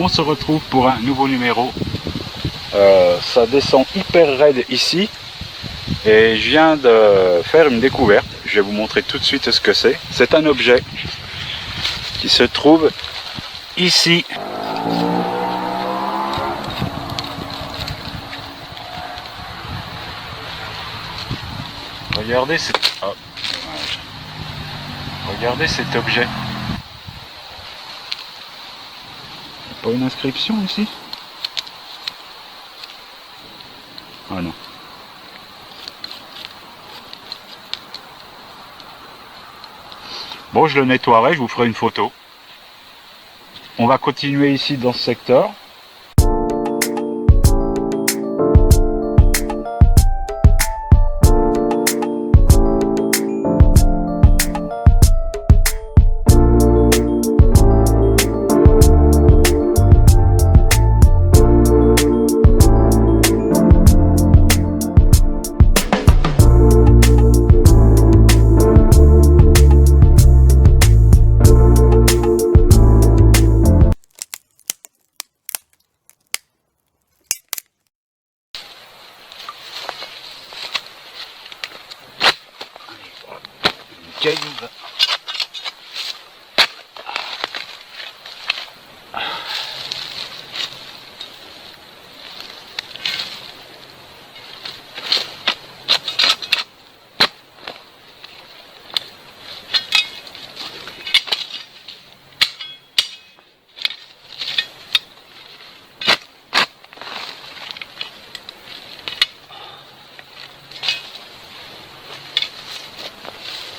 on se retrouve pour un nouveau numéro. Ça descend hyper raide ici et je viens de faire une découverte. Je vais vous montrer tout de suite ce que c'est. C'est un objet qui se trouve ici. Regardez Regardez cet objet. Pas une inscription ici? Ah non. Bon, je le nettoierai, je vous ferai une photo. On va continuer ici dans ce secteur.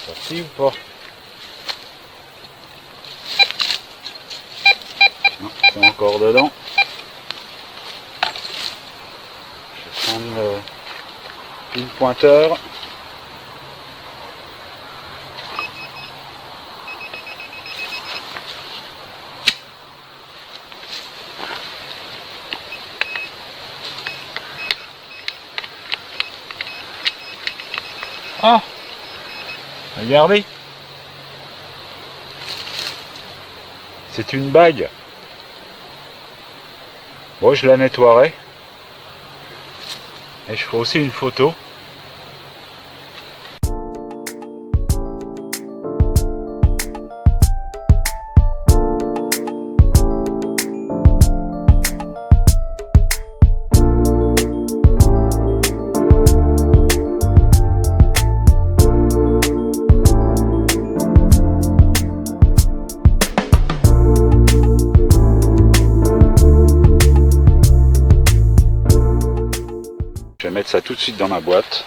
Sorti ou pas? Non, c'est encore dedans. Je vais prendre le pile pointeur. Ah! Regardez, c'est une bague. Bon, je la nettoierai et je ferai aussi une photo. Je vais mettre ça tout de suite dans ma boîte.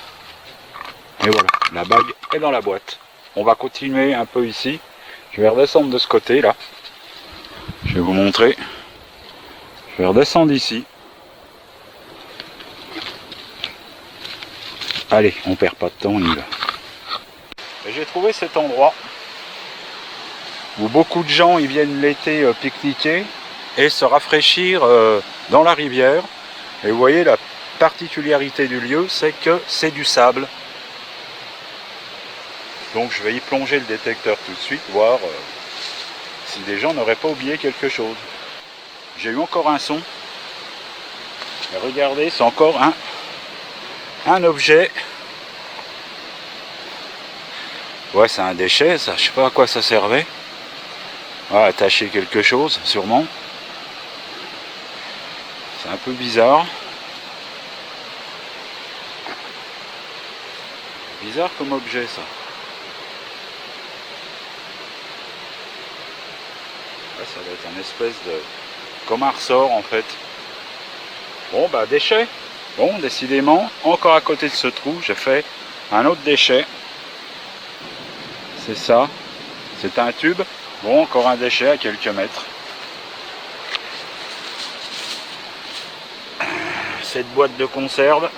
Et voilà, la bague est dans la boîte. On va continuer un peu ici. Je vais redescendre de ce côté là. Je vais vous montrer. Je vais redescendre ici. Allez, on perd pas de temps, on y va. J'ai trouvé cet endroit où beaucoup de gens ils viennent l'été pique-niquer et se rafraîchir dans la rivière. Et vous voyez la particularité du lieu, c'est que c'est du sable. Donc je vais y plonger le détecteur tout de suite, voir si des gens n'auraient pas oublié quelque chose. J'ai eu encore un son. Et regardez, c'est encore un objet. Ouais, c'est un déchet, ça. Je sais pas à quoi ça servait. Ah, attacher quelque chose, sûrement. C'est un peu bizarre. Bizarre comme objet, ça. Ouais, ça doit être un espèce de... comme un ressort, en fait. Bon, bah, déchet. Bon, décidément, encore à côté de ce trou, j'ai fait un autre déchet. C'est ça. C'est un tube. Bon, encore un déchet à quelques mètres. Cette boîte de conserve.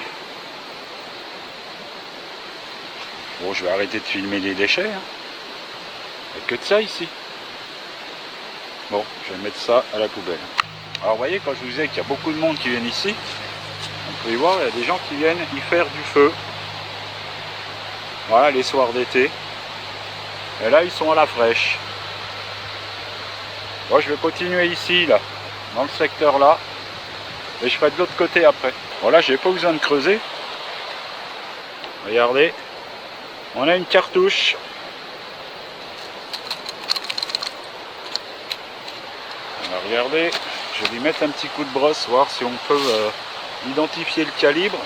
Bon, je vais arrêter de filmer les déchets. Hein. Il n'y a que de ça ici. Bon, je vais mettre ça à la poubelle. Alors, vous voyez, quand je vous disais qu'il y a beaucoup de monde qui viennent ici, on peut y voir, il y a des gens qui viennent y faire du feu. Voilà, les soirs d'été. Et là, ils sont à la fraîche. Moi, je vais continuer ici, là. dans le secteur là. Et je ferai de l'autre côté après. Voilà, j'ai pas besoin de creuser. Regardez, on a une cartouche. Alors regardez, je vais lui mettre un petit coup de brosse, voir si on peut identifier le calibre.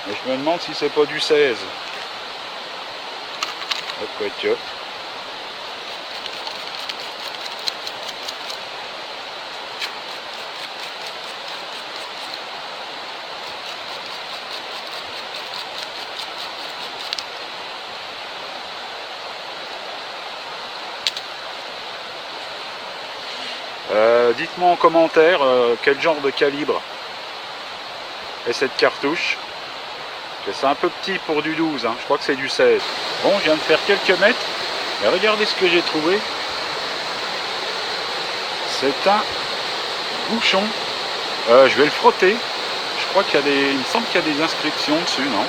Et je me demande si c'est pas du 16. Hop, quoique. Dites-moi en commentaire quel genre de calibre est cette cartouche. C'est un peu petit pour du 12, hein. Je crois que c'est du 16. Bon, je viens de faire quelques mètres et regardez ce que j'ai trouvé. C'est un bouchon. Je vais le frotter. Je crois qu'il y a des. Il me semble qu'il y a des inscriptions dessus, non?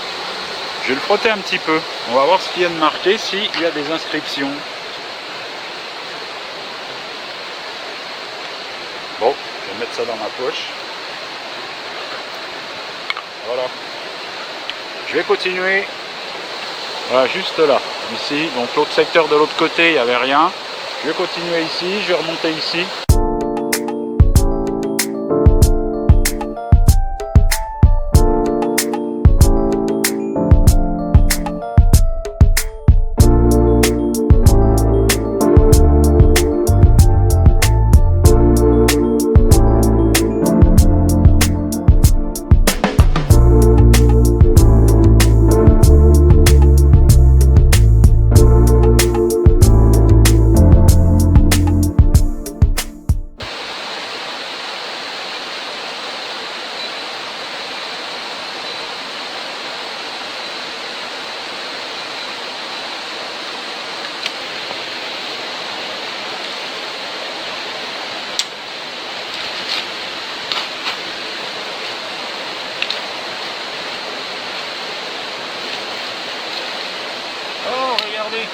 Je vais le frotter un petit peu. On va voir ce qu'il y a de marqué, s'il y a des inscriptions. Bon, je vais mettre ça dans ma poche. Voilà. Je vais continuer. Voilà, juste là. Ici. Donc l'autre secteur de l'autre côté, il n'y avait rien. Je vais continuer ici. Je vais remonter ici. Regardez,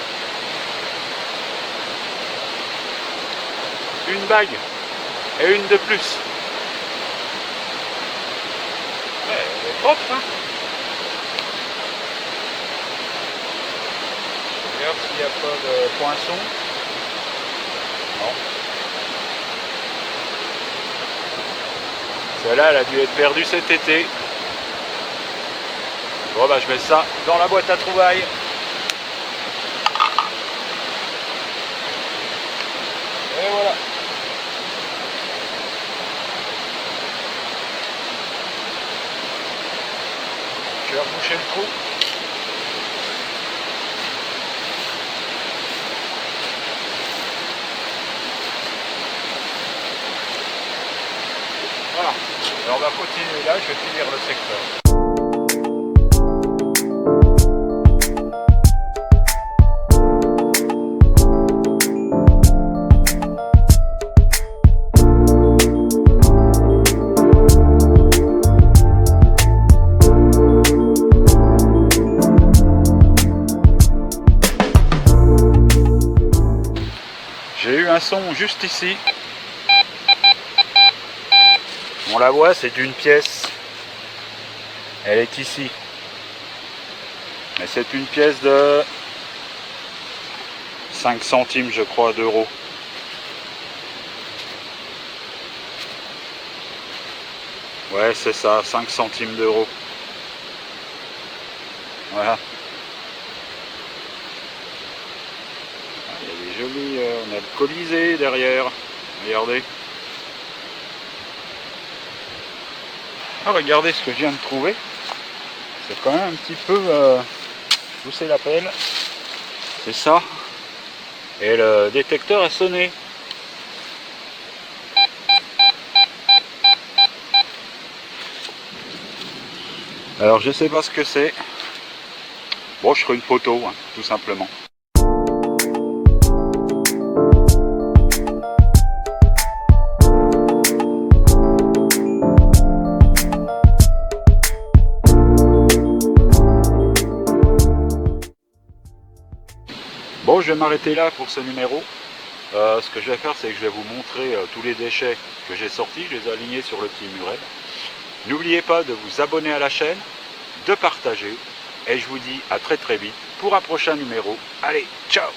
une bague et une de plus. Ouais, elle est propre, hein. Regarde s'il n'y a pas de poinçon. Non. Celle-là, elle a dû être perdue cet été. Bon bah je mets ça dans la boîte à trouvailles. Et voilà. Je vais reboucher le trou. Voilà. Alors on va continuer là, je vais finir le secteur. J'ai eu un son juste ici. On la voit, c'est une pièce. Elle est ici. Mais c'est une pièce de 5 centimes, je crois, d'euros. Ouais, c'est ça, 5 centimes d'euros. Voilà. Il y a des jolis... on a le Colisée derrière. Regardez. Ah, regardez ce que je viens de trouver. C'est quand même un petit peu... pousser la pelle. C'est ça. Et le détecteur a sonné. Alors je sais pas ce que c'est. Bon, je ferai une photo, hein, tout simplement. Bon, je vais m'arrêter là pour ce numéro. Ce que je vais faire, c'est que je vais vous montrer tous les déchets que j'ai sortis, je les ai alignés sur le petit muret. N'oubliez pas de vous abonner à la chaîne, de partager, et je vous dis à très très vite pour un prochain numéro. Allez, ciao!